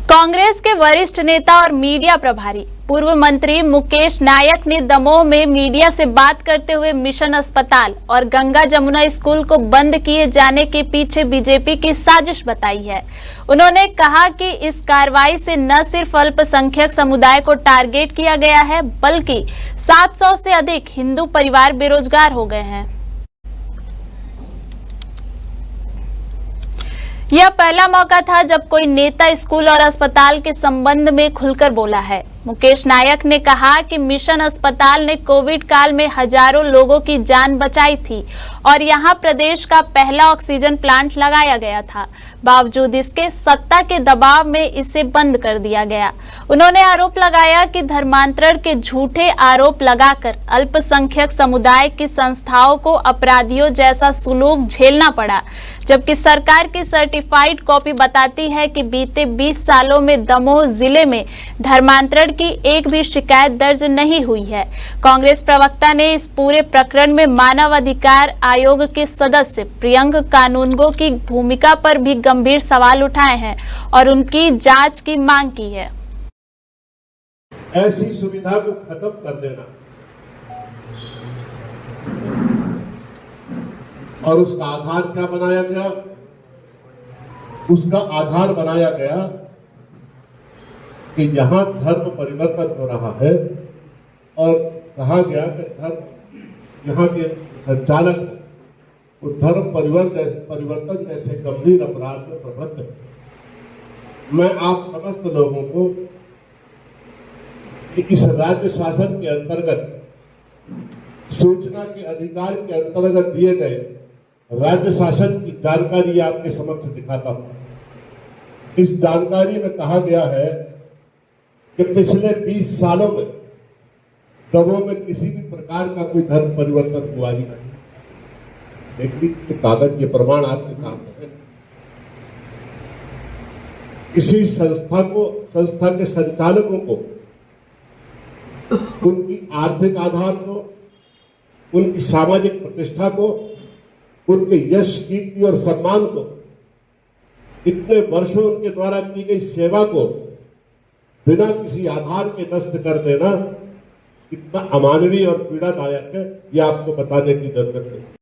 कांग्रेस के वरिष्ठ नेता और मीडिया प्रभारी पूर्व मंत्री मुकेश नायक ने दमोह में मीडिया से बात करते हुए मिशन अस्पताल और गंगा जमुना स्कूल को बंद किए जाने के पीछे बीजेपी की साजिश बताई है। उन्होंने कहा कि इस कार्रवाई से न सिर्फ अल्पसंख्यक समुदाय को टारगेट किया गया है, बल्कि 700 से अधिक हिंदू परिवार बेरोजगार हो गए हैं। यह पहला मौका था जब कोई नेता स्कूल और अस्पताल के संबंध में खुलकर बोला है। मुकेश नायक ने कहा कि मिशन अस्पताल ने कोविड काल में हजारों लोगों की जान बचाई थी और यहां प्रदेश का पहला ऑक्सीजन प्लांट लगाया गया था। बावजूद इसके सत्ता के दबाव में इसे बंद कर दिया गया। उन्होंने आरोप लगाया कि धर्मांतरण के झूठे आरोप लगाकर अल्पसंख्यक समुदाय की संस्थाओं को अपराधियों जैसा सुलूक झेलना पड़ा, जबकि सरकार की सर्टिफाइड कॉपी बताती है कि बीते 20 सालों में दमोह जिले में धर्मांतरण की एक भी शिकायत दर्ज नहीं हुई है। कांग्रेस प्रवक्ता ने इस पूरे प्रकरण में मानव अधिकार आयोग के सदस्य प्रियंक कानूनगो की भूमिका पर भी गंभीर सवाल उठाए हैं और उनकी जांच की मांग की है। ऐसी सुविधा को खत्म कर देना और उसका आधार क्या बनाया गया? उसका आधार बनाया गया कि यहां धर्म परिवर्तन हो रहा है और कहा गया कि धर्म यहाँ के संचालक वो धर्म परिवर्तन जैसे गंभीर अपराध में प्रवृत्त है। मैं आप समस्त लोगों को इस राज्य शासन के अंतर्गत सूचना के अधिकार के अंतर्गत दिए गए राज्य शासन की जानकारी आपके समक्ष दिखाता हूं। इस जानकारी में कहा गया है कि पिछले 20 सालों में दमोह में किसी भी प्रकार का कोई धर्म परिवर्तन हुआ ही नहीं। देखिए कागज के प्रमाण आपके सामने है। किसी संस्था के संचालकों को उनकी आर्थिक आधार को, उनकी सामाजिक प्रतिष्ठा को, उनके यश, कीर्ति और सम्मान को, इतने वर्षों उनके द्वारा की गई सेवा को बिना किसी आधार के नष्ट कर देना कितना अमानवीय और पीड़ादायक है, यह आपको बताने की जरूरत है।